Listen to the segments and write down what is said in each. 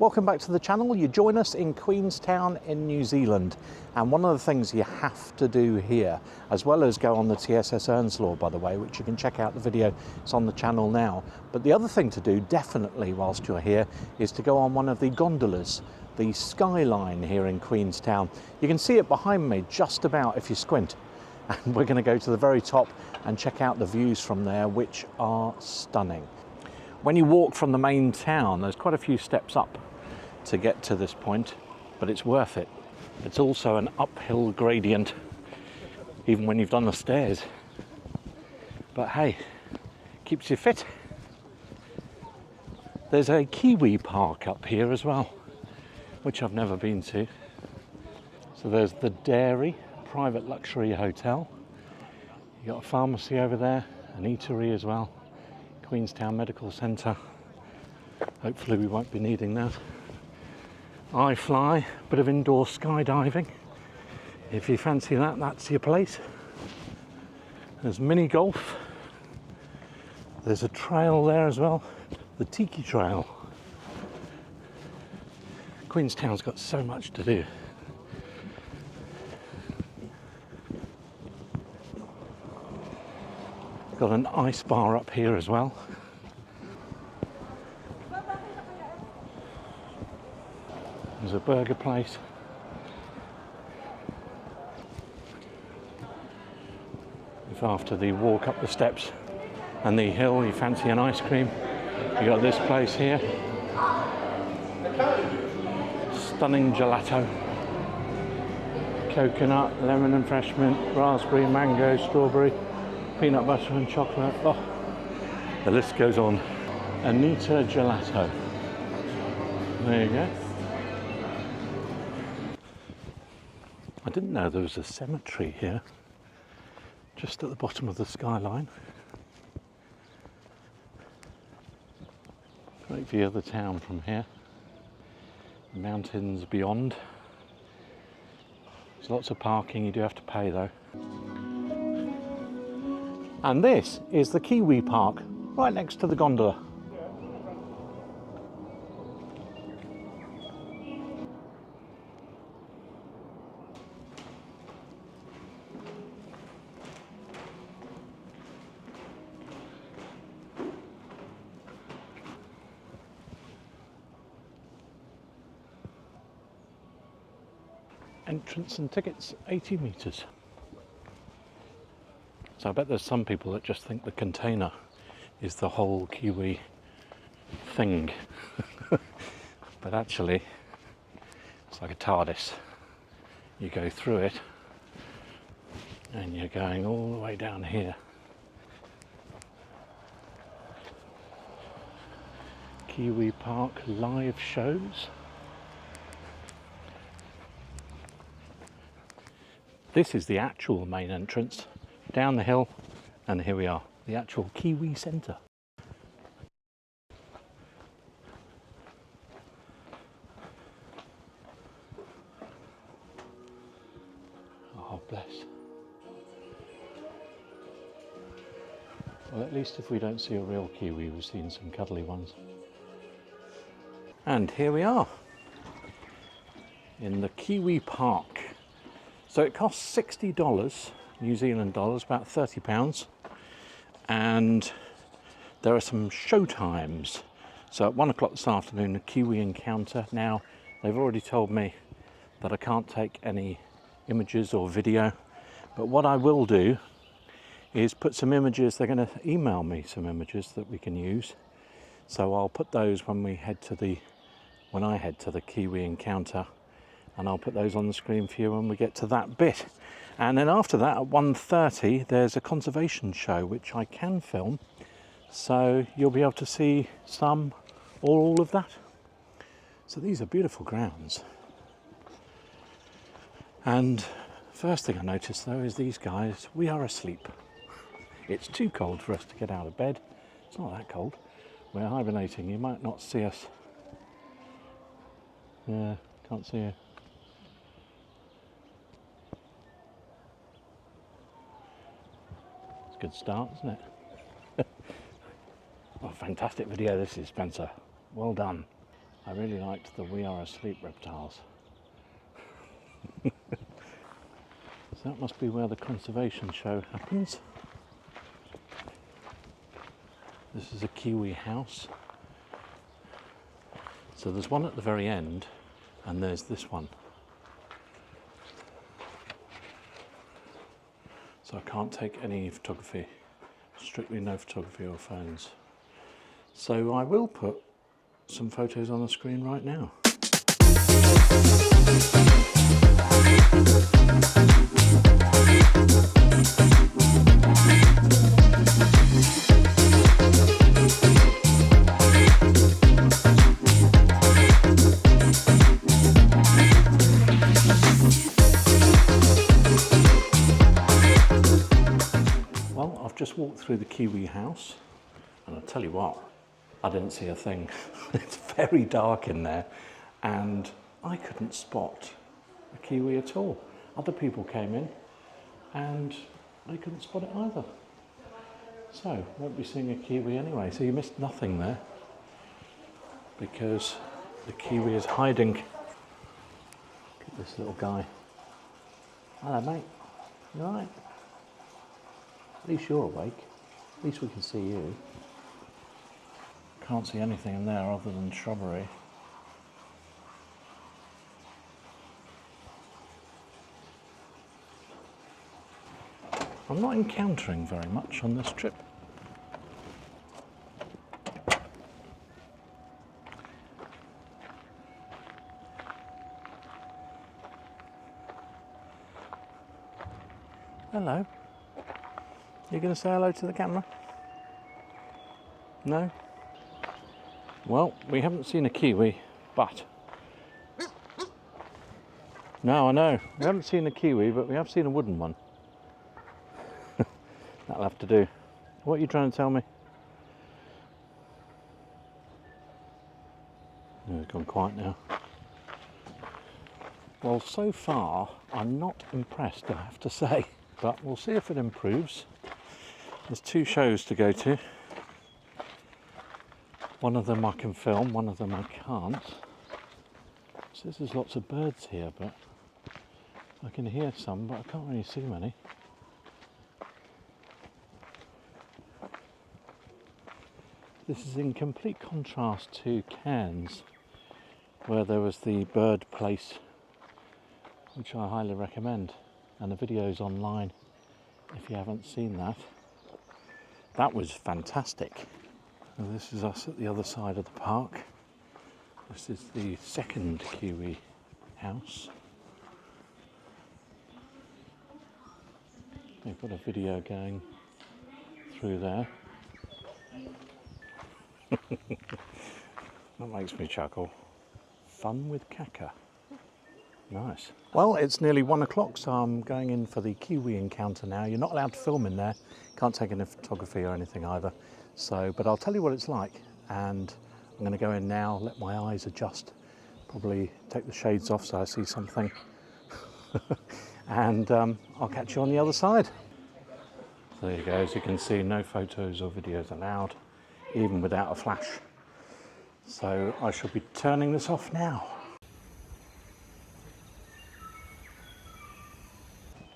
Welcome back to the channel. You join us in Queenstown in New Zealand, and one of the things you have to do here, as well as go on the TSS Earnslaw, by the way, which you can check out the video, it's on the channel now, but the other thing to do definitely whilst you're here is to go on one of the gondolas, the Skyline here in Queenstown. You can see it behind me just about if you squint, and we're going to go to the very top and check out the views from there, which are stunning. When you walk from the main town, there's quite a few steps up to get to this point, but it's worth it. It's also an uphill gradient, even when you've done the stairs. But hey, keeps you fit. There's a Kiwi Park up here as well, which I've never been to. So there's the Dairy, private luxury hotel. You've got a pharmacy over there, an eatery as well. Queenstown Medical Centre. Hopefully we won't be needing that. iFly, bit of indoor skydiving. If you fancy that, that's your place. There's mini golf. There's a trail there as well, the Tiki Trail. Queenstown's got so much to do. Got an ice bar up here as well. There's a burger place. If after the walk up the steps and the hill you fancy an ice cream, you got this place here. Stunning gelato. Coconut, lemon and fresh mint, raspberry, mango, strawberry, peanut butter and chocolate. Oh, the list goes on. Anita Gelato. There you go. I didn't know there was a cemetery here, just at the bottom of the skyline. Great view of the town from here. The mountains beyond. There's lots of parking, you do have to pay though. And this is the Kiwi Park, right next to the gondola. Entrance and tickets, 80 metres. So I bet there's some people that just think the container is the whole Kiwi thing. But actually, it's like a TARDIS. You go through it and you're going all the way down here. Kiwi Park live shows. This is the actual main entrance. Down the hill, and here we are, the actual Kiwi Centre. Oh, bless. Well, at least if we don't see a real Kiwi, we've seen some cuddly ones. And here we are, in the Kiwi Park. So it costs $60 New Zealand dollars, about £30, and there are some show times. So at 1 o'clock this afternoon, a Kiwi encounter. Now they've already told me that I can't take any images or video, but what I will do is put some images. They're going to email me some images that we can use, so I'll put those when I head to the Kiwi encounter, and I'll put those on the screen for you when we get to that bit. And then after that, at 1:30, there's a conservation show, which I can film. So you'll be able to see some or all of that. So these are beautiful grounds. And first thing I noticed though is these guys, we are asleep. It's too cold for us to get out of bed. It's not that cold. We're hibernating. You might not see us. Yeah, can't see you. Good start, isn't it? Oh, fantastic video this is, Spencer. Well done. I really liked the We Are Asleep reptiles. So that must be where the conservation show happens. This is a Kiwi house. So there's one at the very end, and there's this one. So I can't take any photography, strictly no photography or phones. So I will put some photos on the screen right now. Well, I've just walked through the Kiwi house, and I'll tell you what, I didn't see a thing. It's very dark in there, and I couldn't spot a kiwi at all. Other people came in, and they couldn't spot it either. So, won't be seeing a kiwi anyway. So you missed nothing there, because the kiwi is hiding. Look at this little guy. Hello, mate. You all right? At least you're awake. At least we can see you. Can't see anything in there other than shrubbery. I'm not encountering very much on this trip. Hello. You going to say hello to the camera? No? Well, we haven't seen a kiwi, but... No, I know. We haven't seen a kiwi, but we have seen a wooden one. That'll have to do. What are you trying to tell me? Oh, it's gone quiet now. Well, so far, I'm not impressed, I have to say. But we'll see if it improves. There's 2 shows to go to. One of them I can film, one of them I can't. So there's lots of birds here, but I can hear some, but I can't really see many. This is in complete contrast to Cairns, where there was the bird place, which I highly recommend. And the video's online if you haven't seen that. That was fantastic. And this is us at the other side of the park. This is the second Kiwi house. They've got a video going through there. That makes me chuckle. Fun with caca. Nice. Well, it's nearly 1 o'clock, so I'm going in for the Kiwi encounter now. You're not allowed to film in there. Can't take any photography or anything either. So, but I'll tell you what it's like. And I'm going to go in now, let my eyes adjust. Probably take the shades off so I see something. And I'll catch you on the other side. So there you go. As you can see, no photos or videos allowed, even without a flash. So I shall be turning this off now.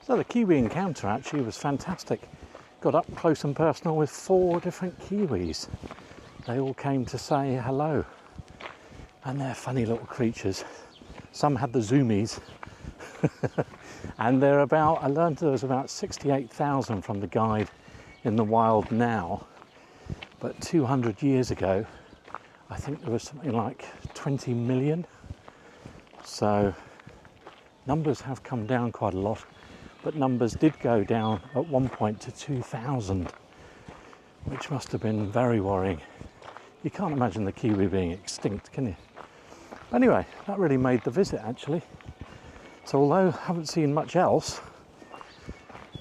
So the Kiwi encounter actually was fantastic. Got up close and personal with 4 different Kiwis. They all came to say hello. And they're funny little creatures. Some had the zoomies. And they're about, I learned there was about 68,000 from the guide in the wild now. But 200 years ago, I think there was something like 20 million. So numbers have come down quite a lot. But numbers did go down at one point to 2,000, which must have been very worrying. You can't imagine the kiwi being extinct, can you? Anyway, that really made the visit actually. So although I haven't seen much else,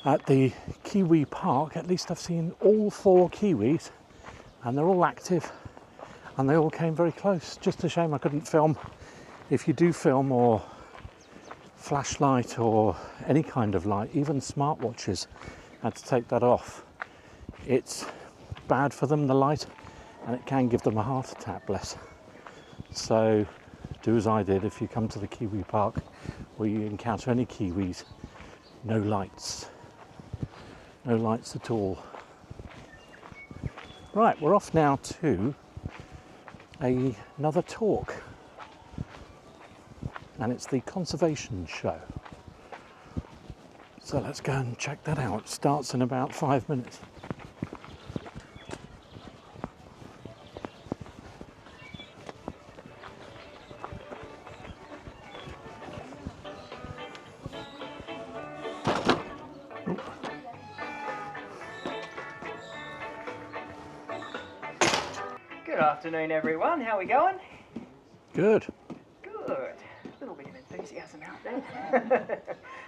at the Kiwi Park, at least I've seen all 4 kiwis, and they're all active, and they all came very close. Just a shame I couldn't film. If you do film or flashlight or any kind of light, even smartwatches, had to take that off. It's bad for them, the light, and it can give them a heart attack, bless. So do as I did. If you come to the Kiwi Park or you encounter any kiwis, no lights. No lights at all. Right, we're off now to another talk. And it's the conservation show. So let's go and check that out. It starts in about 5 minutes. Good afternoon, everyone. How are we going? Good. Good. A little bit of enthusiasm out there.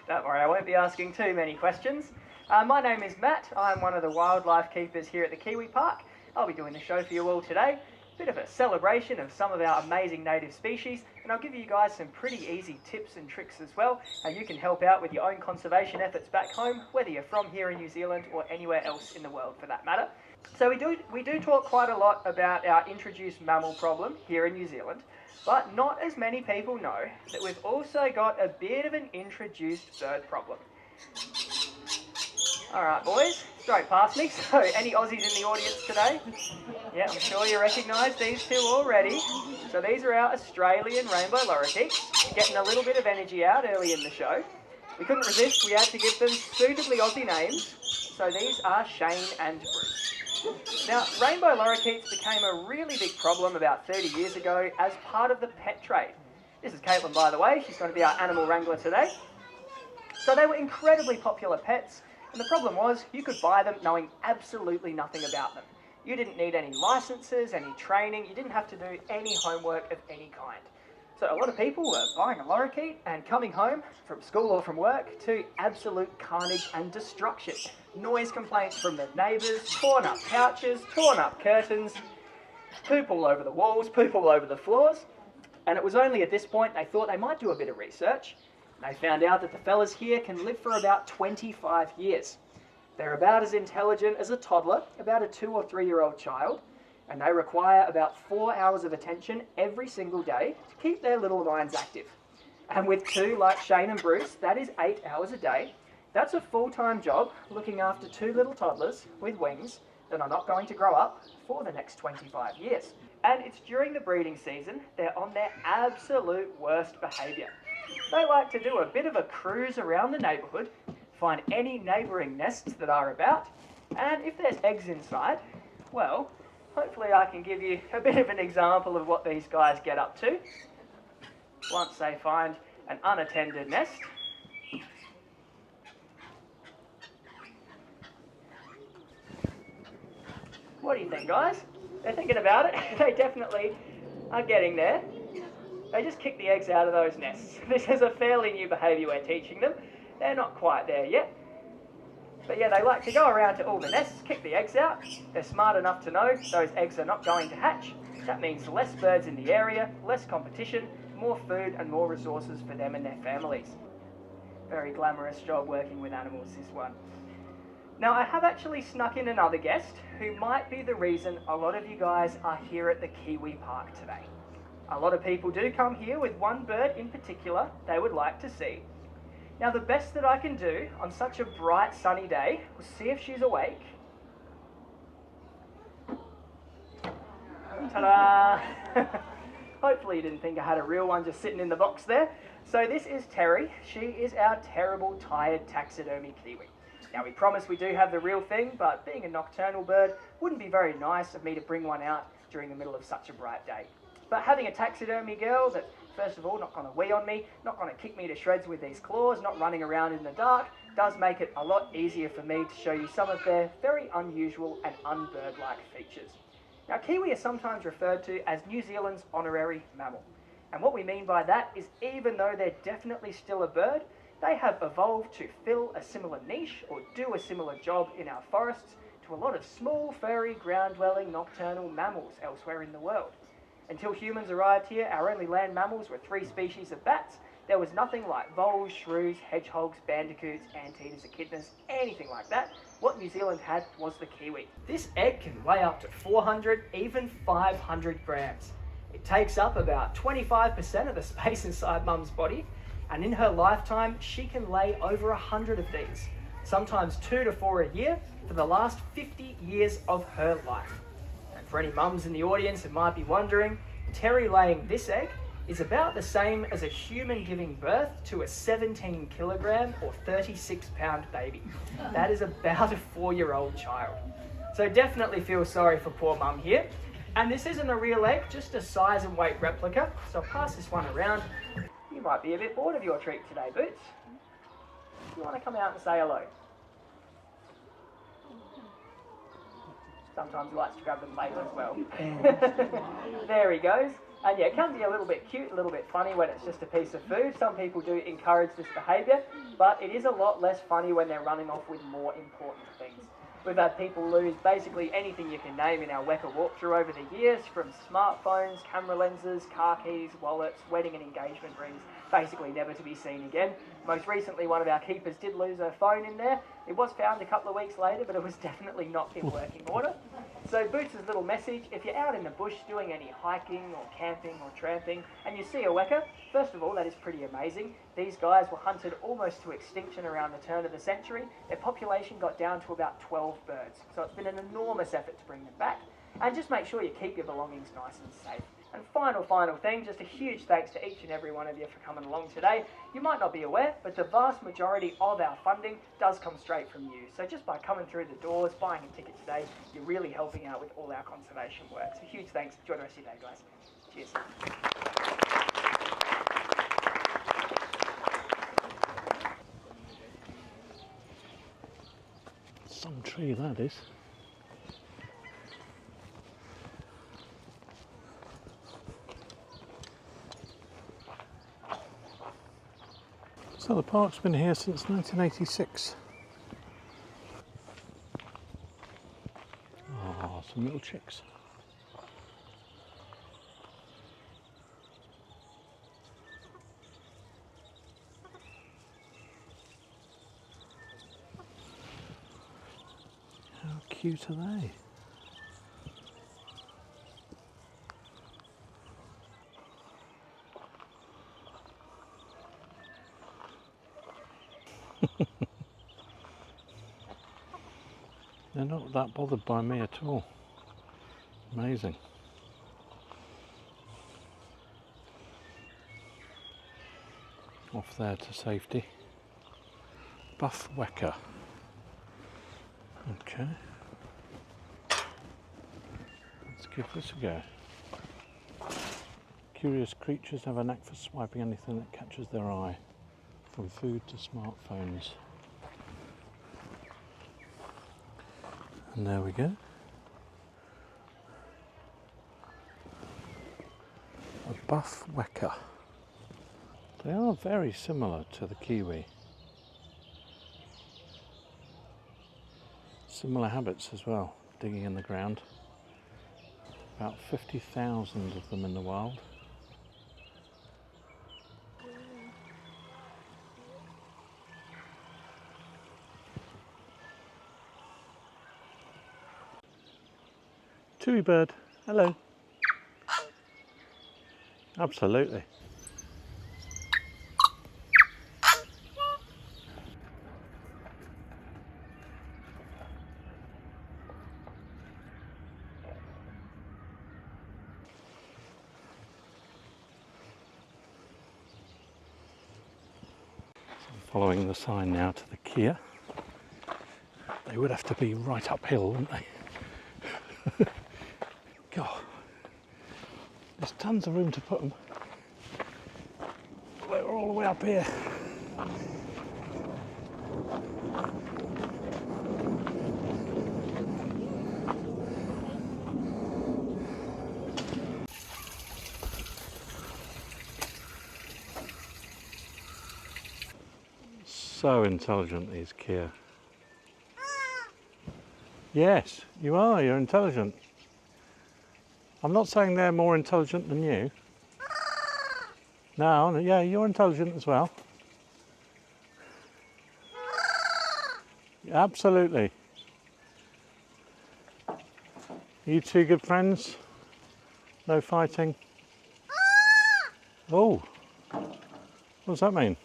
Don't worry, I won't be asking too many questions. My name is Matt. I'm one of the wildlife keepers here at the Kiwi Park. I'll be doing the show for you all today. Bit of a celebration of some of our amazing native species, and I'll give you guys some pretty easy tips and tricks as well, how you can help out with your own conservation efforts back home, whether you're from here in New Zealand or anywhere else in the world for that matter. So we do talk quite a lot about our introduced mammal problem here in New Zealand, but not as many people know that we've also got a bit of an introduced bird problem. Alright boys, straight past me. So any Aussies in the audience today? Yeah, I'm sure you recognise these two already. So these are our Australian rainbow lorikeets, getting a little bit of energy out early in the show. We couldn't resist, we had to give them suitably Aussie names. So these are Shane and Bruce. Now, rainbow lorikeets became a really big problem about 30 years ago as part of the pet trade. This is Caitlin, by the way. She's going to be our animal wrangler today. So they were incredibly popular pets, and the problem was you could buy them knowing absolutely nothing about them. You didn't need any licenses, any training, you didn't have to do any homework of any kind. So a lot of people were buying a lorikeet and coming home from school or from work to absolute carnage and destruction. Noise complaints from the neighbours, torn up couches, torn up curtains, poop all over the walls, poop all over the floors. And it was only at this point they thought they might do a bit of research. They found out that the fellas here can live for about 25 years. They're about as intelligent as a toddler, about a 2 or 3 year old child, and they require about 4 hours of attention every single day to keep their little minds active. And with two like Shane and Bruce, that is 8 hours a day. That's a full-time job looking after two little toddlers with wings that are not going to grow up for the next 25 years. And it's during the breeding season, they're on their absolute worst behaviour. They like to do a bit of a cruise around the neighbourhood, find any neighbouring nests that are about, and if there's eggs inside, well, hopefully I can give you a bit of an example of what these guys get up to once they find an unattended nest. What do you think, guys? They're thinking about it. They definitely are getting there. They just kick the eggs out of those nests. This is a fairly new behaviour we're teaching them. They're not quite there yet. But yeah, they like to go around to all the nests, kick the eggs out. They're smart enough to know those eggs are not going to hatch. That means less birds in the area, less competition, more food and more resources for them and their families. Very glamorous job working with animals, this one. Now, I have actually snuck in another guest who might be the reason a lot of you guys are here at the Kiwi Park today. A lot of people do come here with one bird in particular they would like to see. Now, the best that I can do on such a bright sunny day was see if she's awake. Ta-da! Hopefully you didn't think I had a real one just sitting in the box there. So this is Terry. She is our terrible tired taxidermy kiwi. Now, we promise we do have the real thing, but being a nocturnal bird wouldn't be very nice of me to bring one out during the middle of such a bright day. But having a taxidermy girl that, first of all, not going to wee on me, not going to kick me to shreds with these claws, not running around in the dark, does make it a lot easier for me to show you some of their very unusual and un-bird-like features. Now, kiwi are sometimes referred to as New Zealand's honorary mammal. And what we mean by that is even though they're definitely still a bird, they have evolved to fill a similar niche or do a similar job in our forests to a lot of small, furry, ground-dwelling nocturnal mammals elsewhere in the world. Until humans arrived here, our only land mammals were 3 species of bats. There was nothing like voles, shrews, hedgehogs, bandicoots, anteaters, echidnas, anything like that. What New Zealand had was the kiwi. This egg can weigh up to 400, even 500 grams. It takes up about 25% of the space inside Mum's body, and in her lifetime, she can lay over 100 of these, sometimes 2 to 4 a year, for the last 50 years of her life. And for any mums in the audience who might be wondering, Terry laying this egg is about the same as a human giving birth to a 17 kilogram or 36 pound baby. That is about a 4-year-old child. So definitely feel sorry for poor mum here. And this isn't a real egg, just a size and weight replica. So I'll pass this one around. You might be a bit bored of your treat today, Boots. You want to come out and say hello? Sometimes he likes to grab the plate as well. There he goes. And yeah, it can be a little bit cute, a little bit funny when it's just a piece of food. Some people do encourage this behaviour, but it is a lot less funny when they're running off with more important things. We've had people lose basically anything you can name in our Weka walkthrough over the years, from smartphones, camera lenses, car keys, wallets, wedding and engagement rings, basically never to be seen again. Most recently, one of our keepers did lose her phone in there. It was found a couple of weeks later, but it was definitely not in working order. So Boots' little message: if you're out in the bush doing any hiking or camping or tramping and you see a Weka, first of all, that is pretty amazing. These guys were hunted almost to extinction around the turn of the century. Their population got down to about 12 birds. So it's been an enormous effort to bring them back. And just make sure you keep your belongings nice and safe. And final thing, just a huge thanks to each and every one of you for coming along today. You might not be aware, but the vast majority of our funding does come straight from you. So just by coming through the doors, buying a ticket today, you're really helping out with all our conservation work. So huge thanks. Enjoy the rest of your day, guys. Cheers. Some tree that is. So the park's been here since 1986. Oh, some little chicks. How cute are they? They're not that bothered by me at all. Amazing. Off there to safety. Buff Weka. Okay. Let's give this a go. Curious creatures have a knack for swiping anything that catches their eye, from food to smartphones. And there we go. A buff Weka. They are very similar to the kiwi. Similar habits as well, digging in the ground. About 50,000 of them in the wild. Chewy bird, hello. Absolutely. Following the sign now to the Kia. They would have to be right uphill, wouldn't they? God, there's tons of room to put them. We're all the way up here. So intelligent, these Kia. Yes, you are, you're intelligent. I'm not saying they're more intelligent than you. No, yeah, you're intelligent as well. Absolutely. You two good friends? No fighting? Oh, what does that mean?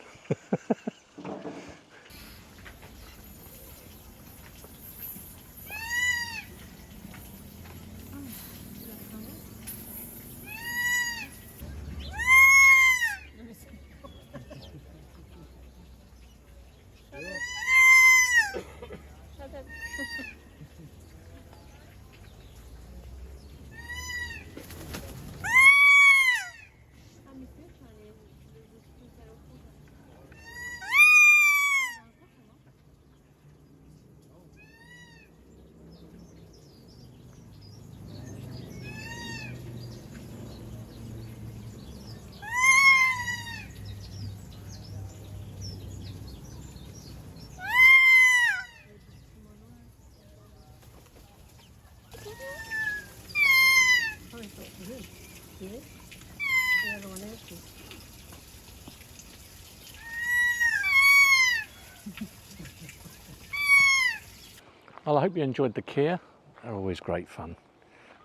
Well, I hope you enjoyed the Kia. They're always great fun.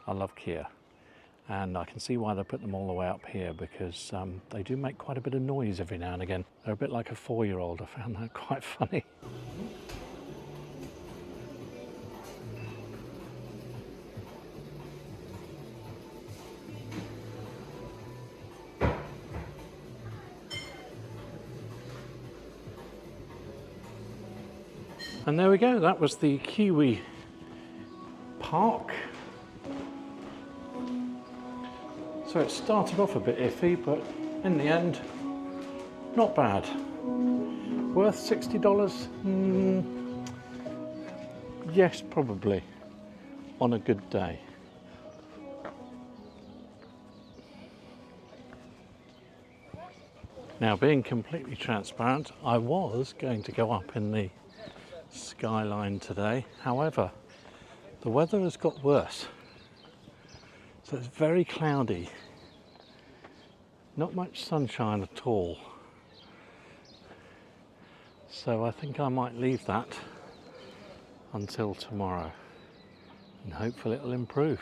I love Kia. And I can see why they put them all the way up here, because they do make quite a bit of noise every now and again. They're a bit like a 4-year-old. I found that quite funny. And there we go, that was the Kiwi Park. So it started off a bit iffy, but in the end, not bad. Worth $60? Yes, probably, on a good day. Now, being completely transparent, I was going to go up in the skyline today. However, the weather has got worse. So it's very cloudy. Not much sunshine at all. So I think I might leave that until tomorrow, and hopefully it'll improve.